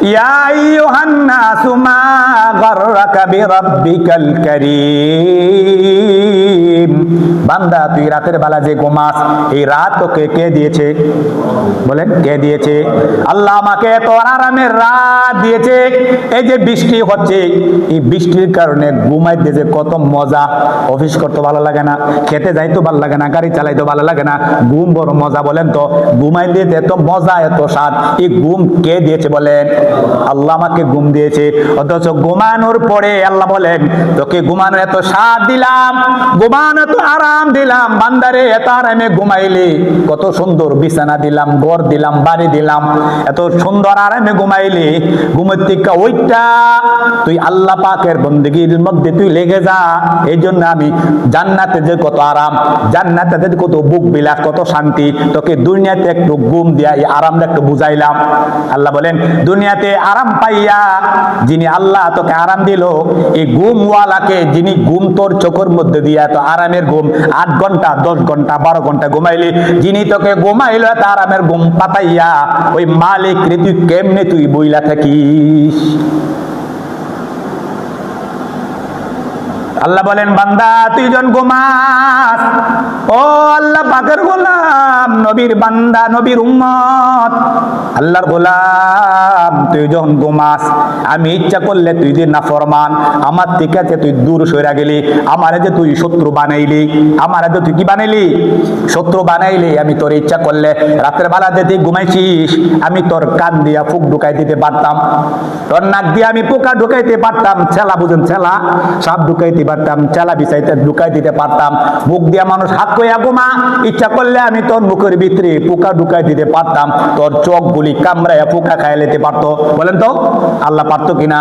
ইয়া আইয়ুহান নাসু মা গাররাকা বিরাব্বিকাল কারীম। বান্দা তুই রাতের বেলা যে ঘুমাস, এই রাত তোকে কে দিয়েছে? বলেন, কে দিয়েছে? আল্লাহ আমাকে এত আরামের রাত দিয়েছে। এই যে বৃষ্টি হচ্ছে, এই বৃষ্টির কারণে ঘুমাইতে যে কত মজা। অফিস করতে ভালো লাগে না, খেতে যাইতে ভালো লাগে না, গাড়ি চালাইতে ভালো লাগে না, ঘুম বড় মজা। বলেন তো, ঘুমাইতে এত মজা, এত স্বাদ, এই ঘুম কে দিয়েছে? বলেন, আল্লাহ আমাকে ঘুম দিয়েছে। অথচ ঘুমানোর পরে আল্লাহ বলেন, তোকে ঘুমানো এত স্বাদ দিলাম, ঘুমানো এত আরাম দিলাম, বান্দারে এত আরামে ঘুমাইলে, কত সুন্দর বিছানা দিলাম, ঘর দিলাম, বাড়ি দিলাম, এত সুন্দর আরামে ঘুমাইলে, ঘুমের থেকে ওইটা তুই আল্লাহ পাকের বন্দেগীর মধ্যে তুই লেগে যা। এই জন্য আমি জান্নাতে যে কত আরাম, জান্নাতে যে কত বুক বিলাস, কত শান্তি, তোকে দুনিয়াতে একটু ঘুম দিয়া এই আরামটা একটু বুঝাইলাম। আল্লাহ বলেন, দুনিয়াতে আরাম পাইয়া যিনি আল্লাহ তোকে আরাম দিল, এই ঘুমওয়ালাকে, যিনি ঘুম তোর চোখের মধ্যে দিয়া তো আরামের ঘুম 8 ঘন্টা 10 ঘন্টা 12 ঘন্টা ঘুমাইলি, যিনি তোকে ঘুমাইল এত আরামের ঘুম পাতাইয়া, ওই মালিক রে তুই কেমনে তুই বইলা থাকিস? আল্লাহ বলেন, বান্দা তুই যখন ঘুমাস, ও আল্লাহ পাকের গোলাম, নবীর বান্দা, নবীর উম্মত, আল্লাহর গোলাম, তুই যখন ঘুমাস, আমি ইচ্ছা করলে তুই যে নাফরমান, আমার থেকে তুই দূর সরে গেলি, আমারে যে তুই শত্রু বানাইলি, আমারে যে তুই কি বানাইলি? শত্রু বানাইলি। আমি তোর ইচ্ছা করলে রাতের বেলা যে তুই ঘুমাইছিস, আমি তোর কান দিয়া ফুক ঢুকাই দিতে পারতাম, তোর নাক দিয়ে আমি পোকা ঢুকাইতে পারতাম, ছেলা, বুঝেন ছেলা, সাপ ঢুকাইতে পারতাম, চালা বিছাইতে ঢুকাই দিতে পারতাম, মুখ দিয়া মানুষ হাত কইয়া ঘুমা, ইচ্ছা করলে আমি তোর মুখের ভিতরে পোকা ঢুকাই দিতে পারতাম, তোর চোখ গুলি কামড়াইয়া পোকা খাই লেতে পারতো। বলেন তো, আল্লাহ পারতো কিনা?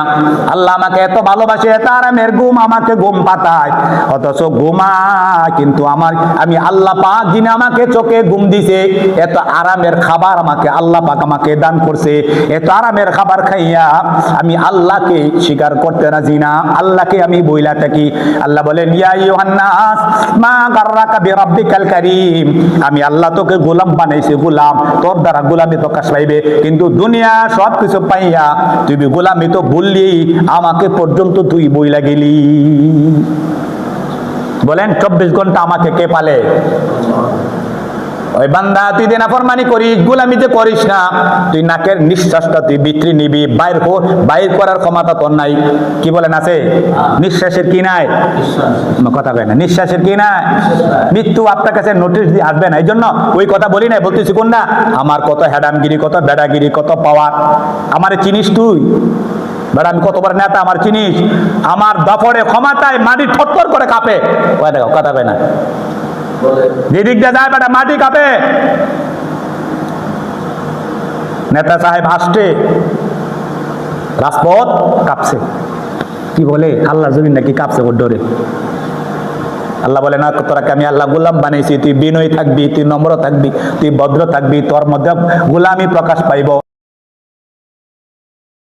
আল্লাহ আমাকে এত ভালোবাসে, এত আরামের ঘুম আমাকে ঘুম পাতায়, অথচ ঘুমা কিন্তু আমি আল্লাহ পাক যিনি আমাকে চোখে ঘুম দিছে, এত আরামের খাবার আমাকে আল্লাহ পাক আমাকে দান করছে, এত আরামের খাবার খাইয়া আমি আল্লাহকে স্বীকার করতে রাজি না, আল্লাহকে আমি বইলা থাকি। আল্লাহ বলেন, ইয়া আইয়ুহান নাস মা গাররাকা বিরাব্বিকাল কারীম। আমি আল্লাহ তোকে গোলাম বানাইছি, গোলাম, তোর দ্বারা গোলামি প্রকাশ পাইবে, কিন্তু দুনিয়া সব কিছু পাইয়া তুই গোলামি তো বললি, আমাকে পর্যন্ত তুই বইলা গেলি। বলেন, 24 ঘন্টা আমাকে কে পালে? ওই বান্দা, তুই যে নাফরমানি করিস, গোলামি যে করিস না, তুই নাকের নিঃশ্বাসটা তুই বিক্রি নিবি, বাইর করার ক্ষমতা তোর নাই। কি বলেন, আছে? নিঃশ্বাসের কি নাই? কথা কয় না, নিঃশ্বাসের কি নাই? মৃত্যু আপনার কাছে নোটিশ দিয়ে আসবে না। এই জন্য ওই কথা বলি না, বলতেছি কোন না, আমার কত হেডামগিরি, কত বেড়াগিরি, কত পাওয়ার, আমারে চিনিস তুই? বেড়া, আমি কতবার নেতা, আমার চিনিস? আমার দফরে ক্ষমতায় মাটি ঠট্টর করে কাঁপে। কথা কয় না, যেদিক দিয়ে যায় বেটা মাটি কাঁপে। নেতা সাহেব আসছে, রাজপথ কাঁপছে। কি বলে, আল্লাহর জমিন নাকি কাঁপছে ওর ডরে। আল্লাহ বলে, না, তোরাকে আমি আল্লাহ গোলাম বানাইছি, তুই বিনয়ী থাকবি, তুই নম্র থাকবি, তুই ভদ্র থাকবি, তোর মধ্যে গোলামি প্রকাশ পাইব।